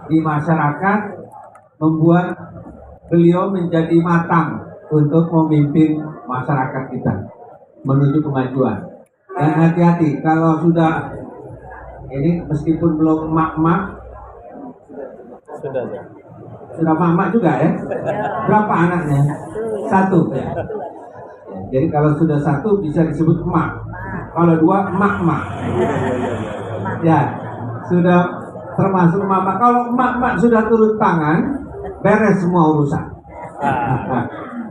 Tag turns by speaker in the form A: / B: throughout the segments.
A: di masyarakat membuat beliau menjadi matang untuk memimpin masyarakat kita menuju kemajuan. Dan hati-hati kalau sudah ini meskipun belum emak-emak, sudah emak-emak juga ya. Berapa anaknya? Satu ya. Jadi kalau sudah satu bisa disebut emak. Kalau dua emak-emak. Ya, sudah termasuk emak-emak. Kalau emak-emak sudah turun tangan, beres semua urusan.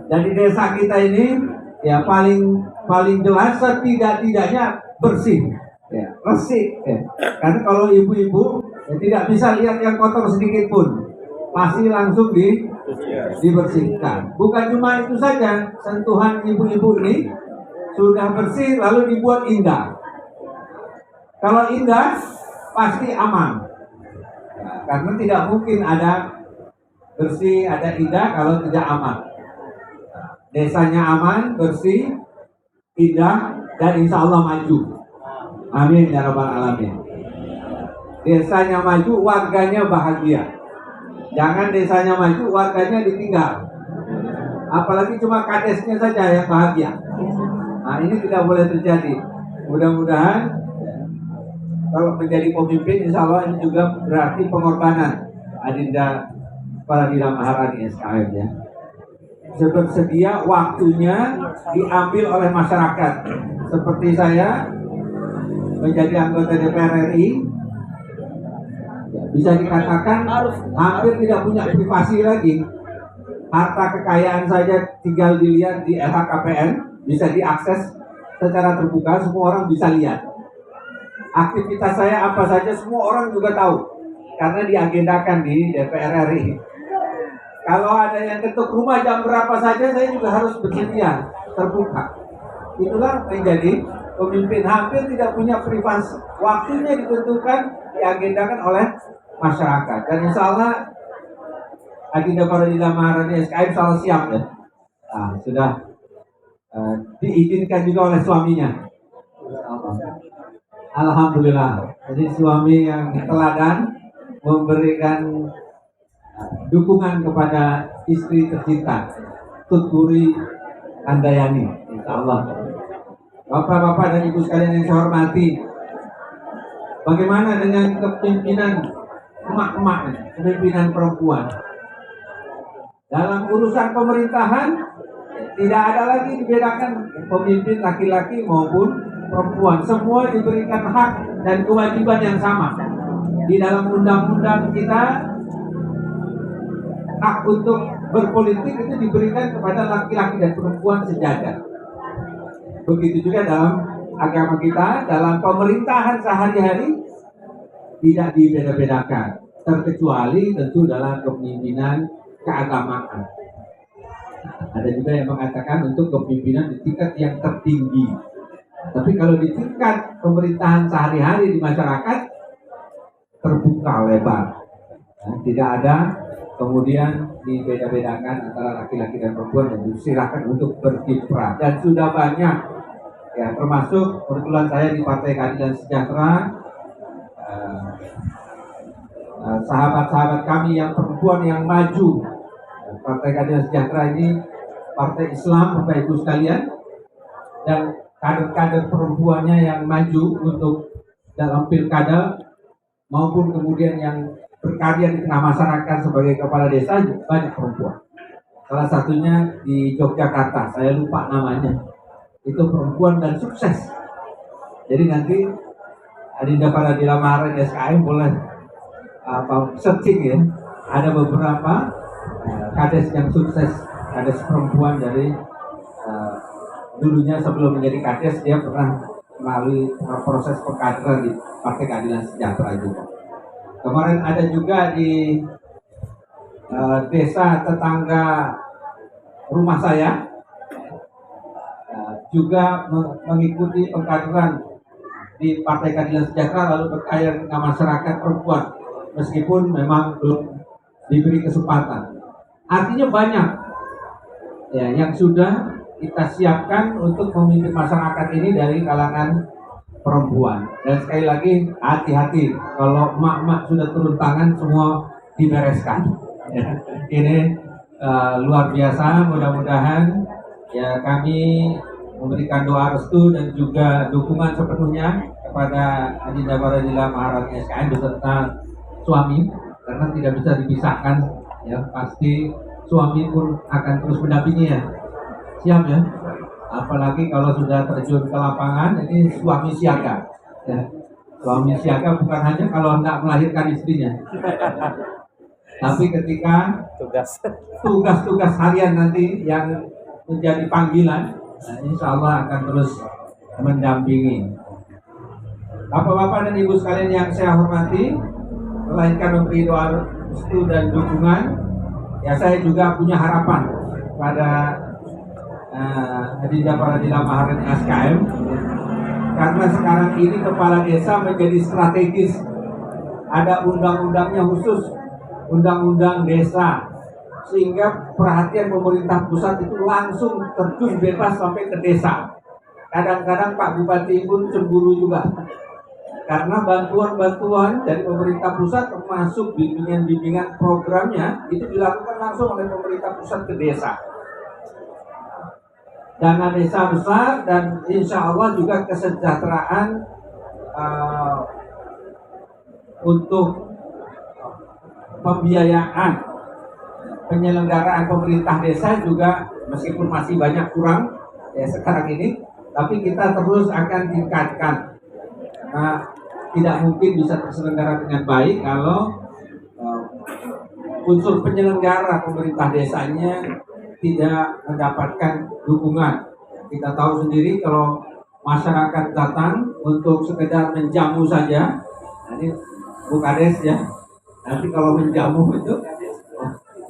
A: Jadi desa kita ini ya paling jelas setidak-tidaknya bersih, ya, resik. Ya. Karena kalau ibu-ibu ya, tidak bisa lihat yang kotor sedikit pun, pasti langsung dibersihkan. Bukan cuma itu saja, sentuhan ibu-ibu ini sudah bersih lalu dibuat indah. Kalau indah pasti aman. Nah, karena tidak mungkin ada bersih, ada indah kalau tidak aman. Desanya aman, bersih, indah, dan insya Allah maju. Amin ya rabbal alamin. Desanya maju, warganya bahagia. Jangan desanya maju, warganya ditinggal. Apalagi cuma kadesnya saja yang bahagia. Nah, ini tidak boleh terjadi. Mudah-mudahan kalau menjadi pemimpin, insya Allah ini juga berarti pengorbanan Adinda Faradila Maharani SKM ya. Bersedia waktunya diambil oleh masyarakat. Seperti saya menjadi anggota DPR RI, bisa dikatakan hampir tidak punya privasi lagi. Harta kekayaan saja tinggal dilihat di LHKPN, bisa diakses secara terbuka, semua orang bisa lihat. Aktivitas saya apa saja semua orang juga tahu karena diagendakan di DPR RI. Kalau ada yang ketuk rumah jam berapa saja saya juga harus bersedia terbuka. Itulah menjadi pemimpin, hampir tidak punya privasi. Waktunya ditentukan, diagendakan oleh masyarakat. Dan insya Allah Adinda Faradila Maharani SKM insya Allah siap ya. Nah, sudah diizinkan juga oleh suaminya. Alhamdulillah. Jadi suami yang teladan memberikan dukungan kepada istri tercinta Tuturi Andayani, insya Allah. Bapak-bapak dan ibu sekalian yang saya hormati, bagaimana dengan kepemimpinan emak-emak, kepemimpinan perempuan dalam urusan pemerintahan? Tidak ada lagi dibedakan pemimpin laki-laki maupun perempuan, semua diberikan hak dan kewajiban yang sama. Di dalam undang-undang kita, hak untuk berpolitik itu diberikan kepada laki-laki dan perempuan sejajar. Begitu juga dalam agama kita, dalam pemerintahan sehari-hari tidak dibeda-bedakan, terkecuali tentu dalam kepemimpinan keagamaan. Ada juga yang mengatakan untuk kepemimpinan di tingkat yang tertinggi. Tapi kalau di tingkat pemerintahan sehari-hari di masyarakat, terbuka lebar. Nah, tidak ada kemudian dibeda-bedakan antara laki-laki dan perempuan, dan disilahkan untuk berkiprah. Dan sudah banyak ya, termasuk kebetulan saya di Partai Keadilan Sejahtera, sahabat-sahabat kami yang perempuan yang maju. Partai Keadilan Sejahtera ini partai Islam, Bapak Ibu sekalian, dan kader-kader perempuannya yang maju untuk dalam pilkada maupun kemudian yang berkarya di tengah masyarakat sebagai kepala desa, banyak perempuan. Salah satunya di Yogyakarta, saya lupa namanya. Itu perempuan dan sukses. Jadi nanti Adinda Faradila Maharani SKM boleh searching ya. Ada beberapa kades yang sukses, kades perempuan dari dulunya sebelum menjadi kades dia pernah melalui proses pengkaderan di Partai Keadilan Sejahtera juga. Kemarin ada juga di desa tetangga rumah saya juga mengikuti pengkaderan di Partai Keadilan Sejahtera lalu berkarya dengan masyarakat perempuan meskipun memang belum diberi kesempatan. Artinya banyak ya yang sudah kita siapkan untuk memimpin masyarakat ini dari kalangan perempuan. Dan sekali lagi hati-hati kalau emak-emak sudah turun tangan semua dibereskan. Ya, ini luar biasa. Mudah-mudahan ya kami memberikan doa restu dan juga dukungan sepenuhnya kepada Adinda Baradila Maharani SKM beserta suami, karena tidak bisa dipisahkan. Ya pasti suami pun akan terus mendampingi ya. Siap ya. Apalagi kalau sudah terjun ke lapangan, ini suami siaga. Ya. Suami siaga bukan hanya kalau hendak melahirkan istrinya, tapi ketika tugas-tugas harian nanti yang menjadi panggilan, nah, insya Allah akan terus mendampingi. Bapak-bapak dan ibu sekalian yang saya hormati, melainkan memberi doa restu dan dukungan, ya saya juga punya harapan pada Adinda Baradila Maharani SKM, karena sekarang ini kepala desa menjadi strategis. Ada undang-undangnya khusus, undang-undang desa, sehingga perhatian pemerintah pusat itu langsung terjun bebas sampai ke desa. Kadang-kadang Pak Bupati pun cemburu juga, karena bantuan-bantuan dari pemerintah pusat termasuk bimbingan-bimbingan programnya itu dilakukan langsung oleh pemerintah pusat ke desa. Dana desa besar dan insya Allah juga kesejahteraan untuk pembiayaan penyelenggaraan pemerintah desa juga meskipun masih banyak kurang ya sekarang ini, tapi kita terus akan tingkatkan. Nah, tidak mungkin bisa terselenggara dengan baik kalau unsur penyelenggara pemerintah desanya tidak mendapatkan dukungan. Kita tahu sendiri kalau masyarakat datang untuk sekedar menjamu saja, nah ini Bu Kades ya, nanti kalau menjamu itu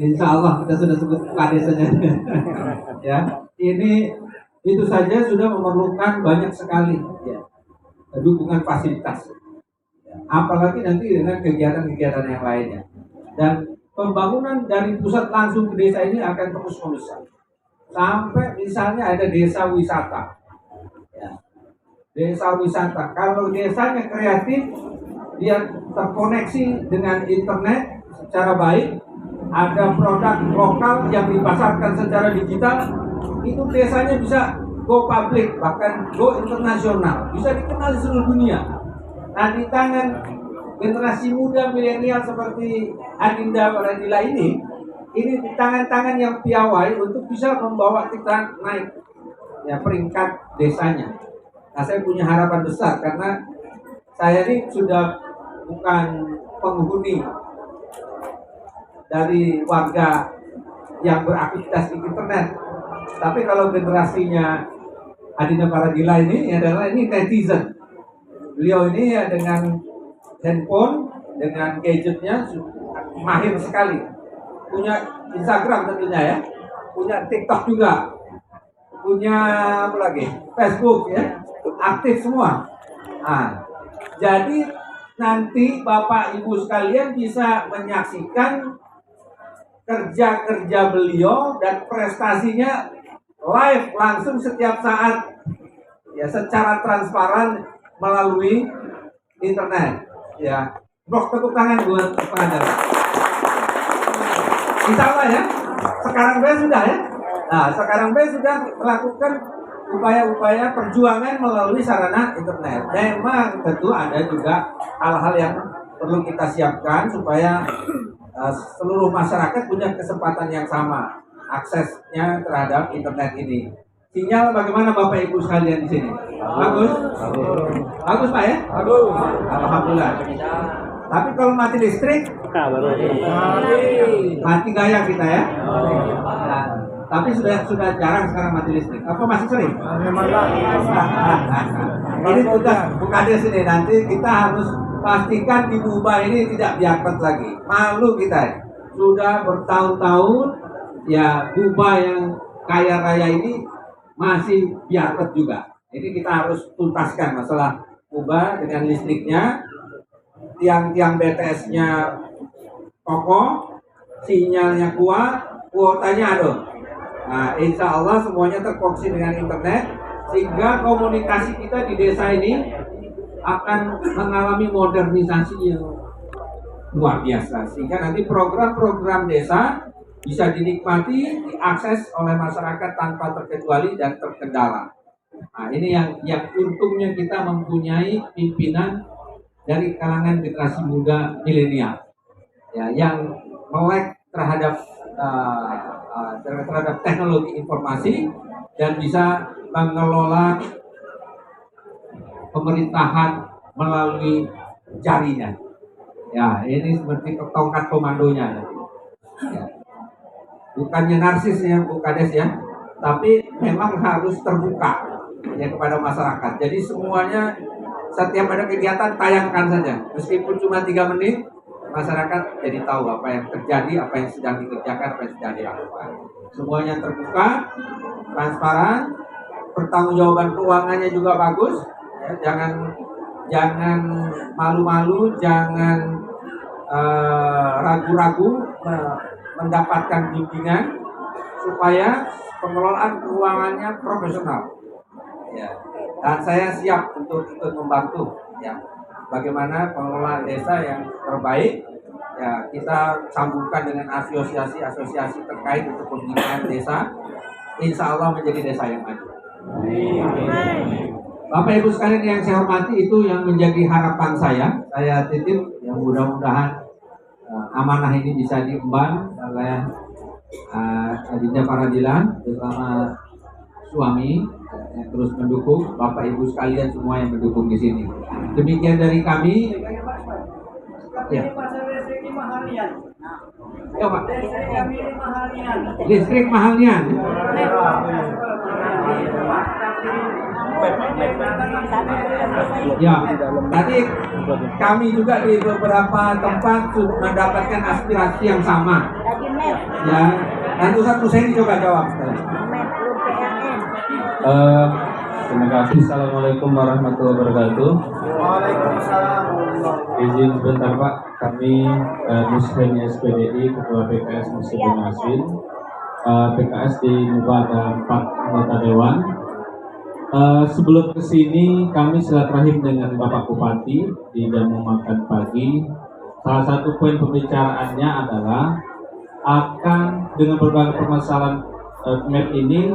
A: insya Allah kita sudah sebut Kadesnya ya, ini itu saja sudah memerlukan banyak sekali ya, dukungan fasilitas, apalagi nanti dengan kegiatan-kegiatan yang lainnya. Dan pembangunan dari pusat langsung ke desa ini akan terus membesar. Sampai misalnya ada desa wisata. Ya. Desa wisata. Kalau desanya kreatif, dia terkoneksi dengan internet secara baik, ada produk lokal yang dipasarkan secara digital, itu desanya bisa go public, bahkan go internasional, bisa dikenal di seluruh dunia. Nah, di tangan generasi muda milenial seperti Adinda Baradila ini di tangan-tangan yang piawai untuk bisa membawa kita naik ya peringkat desanya. Nah, saya punya harapan besar karena saya ini sudah bukan penghuni dari warga yang beraktivitas di internet, tapi kalau generasinya Adinda Baradila ini adalah netizen. Beliau ini ya dengan handphone, dengan gadgetnya mahir sekali. Punya Instagram tentunya ya, punya TikTok juga, punya apa lagi, Facebook ya, aktif semua. Nah, jadi nanti Bapak Ibu sekalian bisa menyaksikan kerja-kerja beliau dan prestasinya live langsung setiap saat ya, secara transparan melalui internet ya. Blok tepuk tangan buat pengacara. Insya Allah ya. Sekarang B sudah ya. Nah, sekarang B sudah melakukan upaya-upaya perjuangan melalui sarana internet. Memang tentu ada juga hal-hal yang perlu kita siapkan supaya seluruh masyarakat punya kesempatan yang sama aksesnya terhadap internet ini. Sinyal bagaimana Bapak Ibu sekalian di sini? Bagus? Bagus Pak ya? Bagus. Alhamdulillah. Tapi kalau mati listrik, mati gaya kita ya. Nah, tapi sudah jarang sekarang mati listrik. Apa masih sering? Ini tugas Bukades ini. Nanti kita harus pastikan di Buba ini tidak biarpet lagi. Malu kita. Sudah bertahun-tahun ya Buba yang kaya raya ini masih biarpet juga. Ini kita harus tuntaskan masalah Buba dengan listriknya. Tiang-tiang BTS-nya kokoh, sinyalnya kuat, kuotanya ada. Nah, insya Allah semuanya terkoneksi dengan internet, sehingga komunikasi kita di desa ini akan mengalami modernisasi yang luar biasa, sehingga nanti program-program desa bisa dinikmati, diakses oleh masyarakat tanpa terkecuali dan terkendala. Nah, ini yang untungnya kita mempunyai pimpinan dari kalangan generasi muda milenial, ya, yang melek terhadap teknologi informasi dan bisa mengelola pemerintahan melalui jaringan. Ya, ini seperti tongkat komandonya. Ya. Bukannya narsis ya, Bu Kades ya, tapi memang harus terbuka ya kepada masyarakat. Jadi semuanya setiap ada kegiatan tayangkan saja, meskipun cuma 3 menit, masyarakat jadi tahu apa yang terjadi, apa yang sedang dikerjakan, apa yang sedang dilakukan. Semuanya terbuka, transparan, pertanggungjawaban keuangannya juga bagus. Ya, jangan malu-malu, jangan ragu-ragu mendapatkan bimbingan supaya pengelolaan keuangannya profesional. Ya. Dan saya siap untuk ikut membantu ya. Bagaimana pengelolaan desa yang terbaik ya, kita sambungkan dengan asosiasi-asosiasi terkait untuk pembinaan desa. Insya Allah menjadi desa yang maju. Bapak Ibu sekalian yang saya hormati, itu yang menjadi harapan saya. Saya titip yang mudah-mudahan amanah ini bisa diemban oleh Adinda Faradilan bersama suami yang terus mendukung, Bapak Ibu sekalian semua yang mendukung di sini. Demikian dari kami. Ya. Ya, Pak. Listrik mahalnya. Ya, tadi kami juga di beberapa tempat sudah mendapatkan aspirasi yang sama. Ya, nanti Ustaz Husaini coba jawab.
B: Terima kasih. Assalamualaikum warahmatullahi wabarakatuh.
C: Waalaikumsalam.
B: Izin sebentar Pak, kami Muslim SPDI, Ketua PKS Muslim Nasrin. PKS di Muba ada 4 anggota dewan. Sebelum kesini kami silaturahim dengan Bapak Bupati di jamu makan pagi. Salah satu poin pembicaraannya adalah akan dengan berbagai permasalahan MEP ini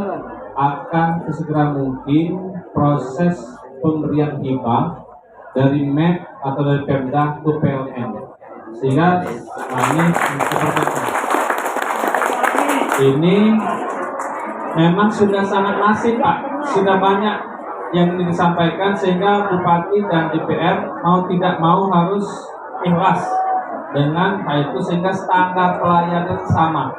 B: akan sesegera mungkin proses pemberian hibah dari MEP atau dari Pemda ke PLN, sehingga ini memang sudah sangat masif Pak, sudah banyak yang disampaikan sehingga Bupati dan DPR mau tidak mau harus ikhlas dengan hal itu sehingga standar pelayanan sama.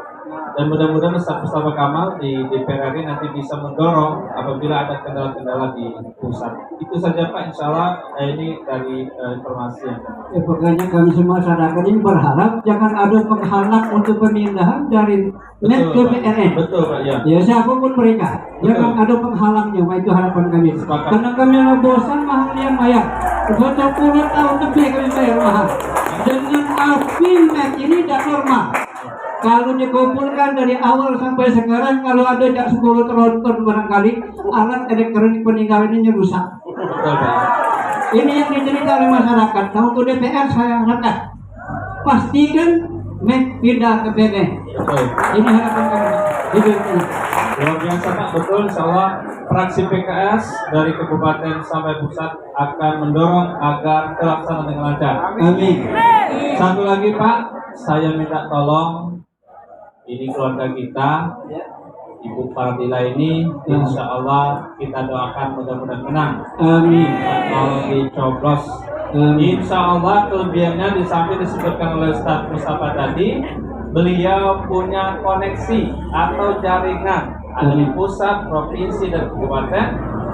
B: Dan mudah-mudahan Ustaz Mustafa Kamal di DPR RI nanti bisa mendorong apabila ada kendala-kendala di pusat. Itu saja Pak, insya Allah ini dari informasi yang
C: Pokoknya kami semua masyarakat ini berharap jangan ada penghalang untuk pemindahan dari MEP ke PLN.
B: Betul Pak, ya.
C: Ya, siapapun mereka, jangan ada penghalangnya. Itu harapan kami.
B: Sepakat.
C: Karena kami bosan mahal yang bayar. 20 tahun lebih kami bayar mahal. Dengan api MEP ini tidak normal. Kalau dikumpulkan dari awal sampai sekarang, kalau ada jak 10 tronton barangkali, alat elektronik peninggalan ini rusak.
B: Betul Pak.
C: Ini yang dicerita oleh masyarakat. Nah, untuk DPR saya harapkan pastikan MEP pindah ke PLN.
B: Betul.
C: Ini harapan kami.
B: Luar biasa Pak, betul. Insya Allah fraksi PKS dari kabupaten sampai pusat akan mendorong agar terlaksana dengan lancar.
C: Amin.
B: Satu lagi Pak, saya minta tolong ini keluarga kita, Ibu Fardila ini, insya Allah kita doakan mudah-mudahan menang.
C: Amin.
B: Kalau dicoblos, insya Allah kelebihannya di samping disebutkan oleh Ustaz Mustafa tadi, beliau punya koneksi atau jaringan ada di pusat, provinsi dan kabupaten,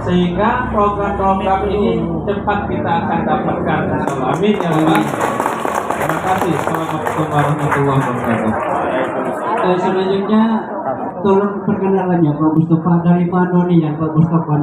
B: sehingga program-program ini cepat kita akan dapatkan. Amin ya Allah. Terima kasih. Assalamualaikum warahmatullahi wabarakatuh.
C: Selanjutnya tolong perkenalannya Pak Mustafa, dari mana nih ya Pak Mustafa?